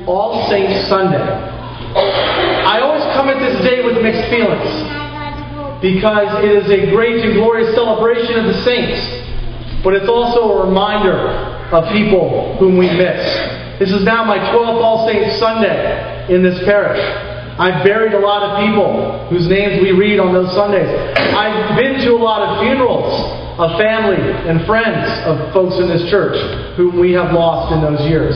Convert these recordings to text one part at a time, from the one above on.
All Saints Sunday. I always come at this day with mixed feelings because it is a great and glorious celebration of the saints, but it's also a reminder of people whom we miss. This is now my 12th All Saints Sunday in this parish. I've buried a lot of people whose names we read on those Sundays. I've been to a lot of funerals of family and friends of folks in this church whom we have lost in those years.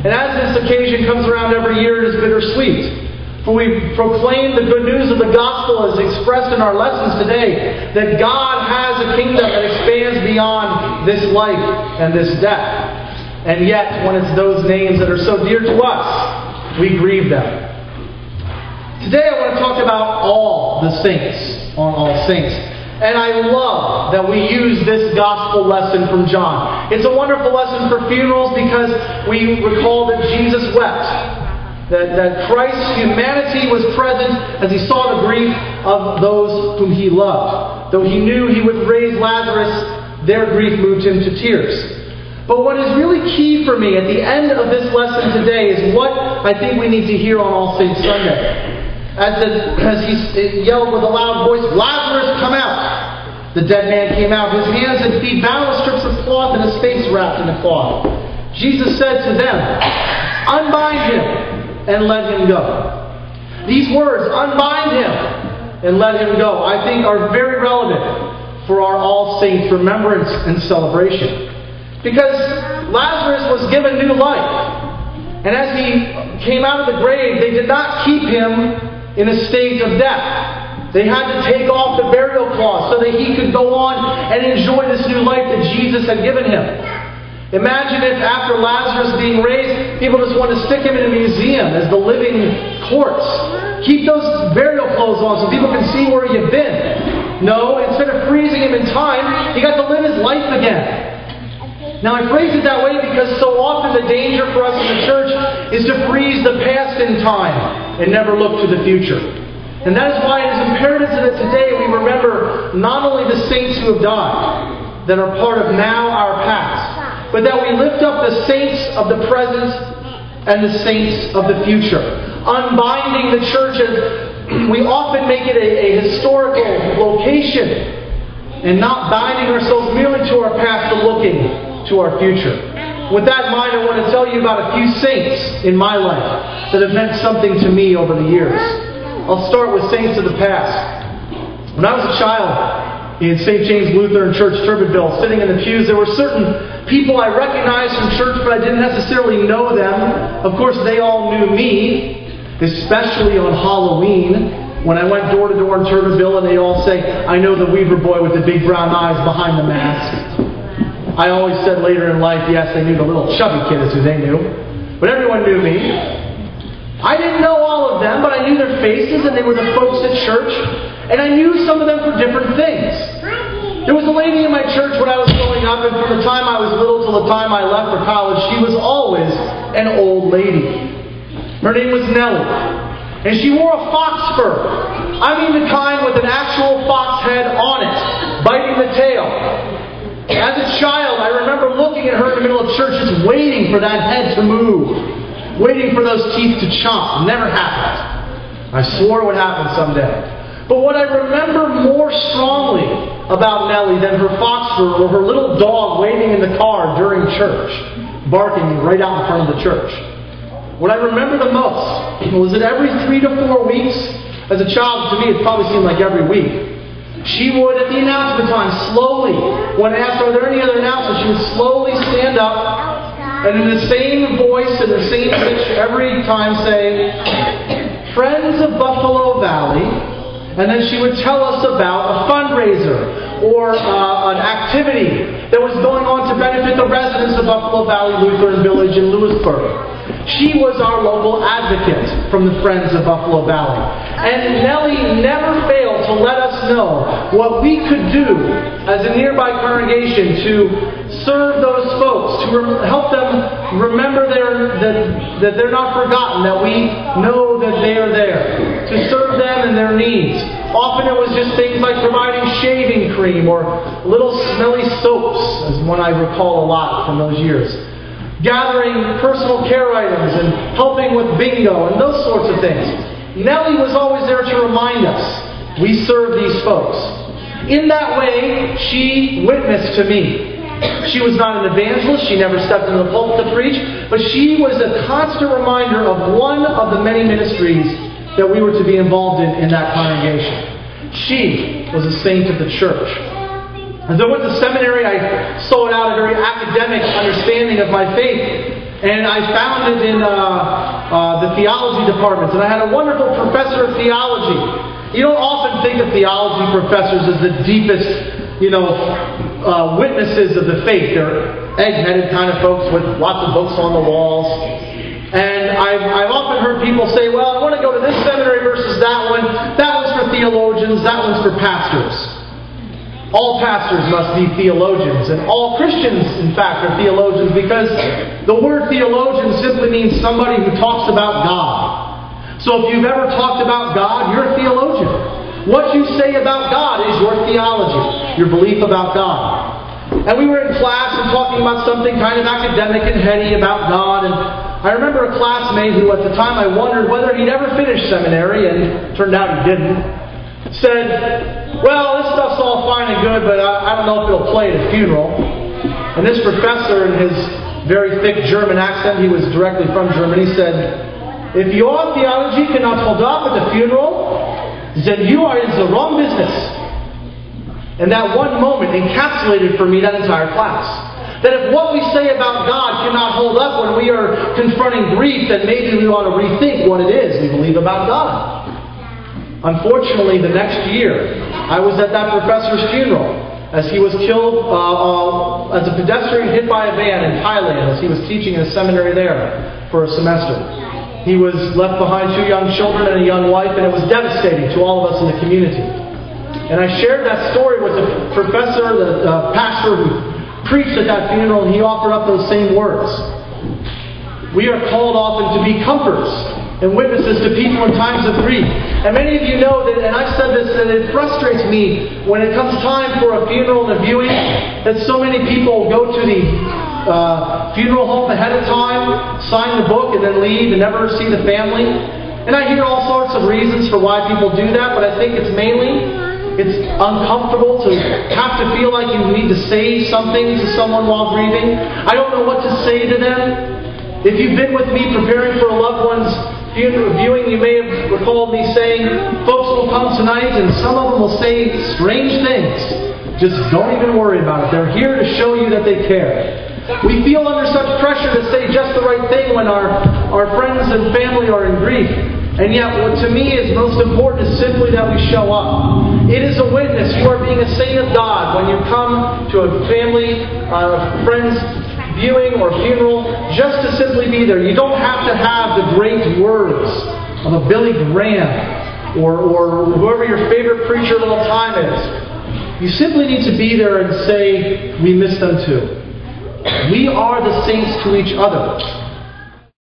And as this occasion comes around every year, it is bittersweet. For we proclaim the good news of the gospel as expressed in our lessons today, that God has a kingdom that expands beyond this life and this death. And yet, when it's those names that are so dear to us, we grieve them. Today I want to talk about all the saints on All Saints. And I love that we use this gospel lesson from John. It's a wonderful lesson for funerals because we recall that Jesus wept. That Christ's humanity was present as He saw the grief of those whom He loved. Though He knew He would raise Lazarus, their grief moved Him to tears. But what is really key for me at the end of this lesson today is what I think we need to hear on All Saints Sunday. As He yelled with a loud voice, "Lazarus, come out!" The dead man came out, his hands and feet bound with strips of cloth and his face wrapped in a cloth. Jesus said to them, "Unbind him and let him go." These words, "unbind him and let him go," I think are very relevant for our All Saints remembrance and celebration. Because Lazarus was given new life. And as he came out of the grave, they did not keep him in a state of death. They had to take off the burial cloth so that he could go on and enjoy this new life that Jesus had given him. Imagine if after Lazarus being raised, people just want to stick him in a museum as the living corpse. Keep those burial clothes on so people can see where you've been. No, instead of freezing him in time, he got to live his life again. Now I phrase it that way because so often the danger for us in the church is to freeze the past in time and never look to the future. And that is why it is imperative that today we remember not only the saints who have died, that are part of now our past, but that we lift up the saints of the present and the saints of the future. Unbinding the church, as we often make it a historical location, and not binding ourselves merely to our past, but looking to our future. With that in mind, I want to tell you about a few saints in my life that have meant something to me over the years. I'll start with saints of the past. When I was a child in St. James Lutheran Church, Turbidville, sitting in the pews, there were certain people I recognized from church, but I didn't necessarily know them. Of course, they all knew me, especially on Halloween, when I went door to door in Turbidville and they all say, "I know the Weaver boy with the big brown eyes behind the mask." I always said later in life, yes, they knew the little chubby kid is who they knew. But everyone knew me. I didn't know all of them, but I knew their faces, and they were the folks at church. And I knew some of them for different things. There was a lady in my church when I was growing up, and from the time I was little till the time I left for college, she was always an old lady. Her name was Nellie. And she wore a fox fur. I mean the kind with an actual fox head on it, biting the tail. As a child, I remember looking at her in the middle of church, just waiting for that head to move. Waiting for those teeth to chomp. Never happened. I swore it would happen someday. But what I remember more strongly about Nellie than her fox fur were her little dog waiting in the car during church, barking right out in front of the church. What I remember the most was that every 3 to 4 weeks, as a child, to me it probably seemed like every week, she would, at the announcement time, slowly, when asked, "Are there any other announcements?" she would slowly stand up and in the same voice and the same pitch every time say, "Friends of Buffalo Valley," and then she would tell us about a fundraiser or an activity that was going on to benefit the residents of Buffalo Valley Lutheran Village in Lewisburg. She was our local advocate from the Friends of Buffalo Valley. And Nellie never failed to let us know what we could do as a nearby congregation to serve those folks, to help them remember that they're not forgotten, that we know that they are there, to serve them in their needs. Often it was just things like providing shaving cream or little smelly soaps, as one I recall a lot from those years. gathering personal care items and helping with bingo and those sorts of things. Nellie was always there to remind us, we serve these folks. In that way, she witnessed to me. She was not an evangelist, she never stepped into the pulpit to preach, but she was a constant reminder of one of the many ministries that we were to be involved in that congregation. She was a saint of the church. As I went to seminary, I sought out a very academic understanding of my faith, and I found it in the theology departments, and I had a wonderful professor of theology. You don't often think of theology professors as the deepest, witnesses of the faith. They're egg-headed kind of folks with lots of books on the walls. And I've often heard people say, well, I want to go to this seminary versus that one. That one's for theologians, that one's for pastors. All pastors must be theologians, and all Christians, in fact, are theologians, because the word theologian simply means somebody who talks about God. So if you've ever talked about God, you're a theologian. What you say about God is your theology, your belief about God. And we were in class and talking about something kind of academic and heady about God, and I remember a classmate who at the time I wondered whether he'd ever finish seminary, and it turned out he didn't, said, well, this stuff's all fine and good, but I don't know if it'll play at a funeral. And this professor, in his very thick German accent, he was directly from Germany, said, if your theology cannot hold up at the funeral, then you are in the wrong business. And that one moment encapsulated for me that entire class. That if what we say about God cannot hold up when we are confronting grief, then maybe we ought to rethink what it is we believe about God. Unfortunately, the next year, I was at that professor's funeral as he was killed as a pedestrian hit by a van in Thailand as he was teaching in a seminary there for a semester. He was left behind 2 young children and a young wife, and it was devastating to all of us in the community. And I shared that story with the professor, the pastor who preached at that funeral, and he offered up those same words. We are called often to be comforters and witnesses to people in times of grief. And many of you know that, and I've said this, that it frustrates me when it comes time for a funeral and a viewing, that so many people go to the funeral home ahead of time, sign the book, and then leave and never see the family. And I hear all sorts of reasons for why people do that, but I think it's uncomfortable to have to feel like you need to say something to someone while grieving. I don't know what to say to them. If you've been with me preparing for a loved one's viewing, you may have recalled me saying, folks will come tonight and some of them will say strange things. Just don't even worry about it. They're here to show you that they care. We feel under such pressure to say just the right thing when our friends and family are in grief. And yet what to me is most important is simply that we show up. It is a witness. You are being a saint of God when you come to a family, friends viewing or funeral, just to simply be there. You don't have to have the great words of a Billy Graham or whoever your favorite preacher of all time is. You simply need to be there and say, we miss them too. We are the saints to each other.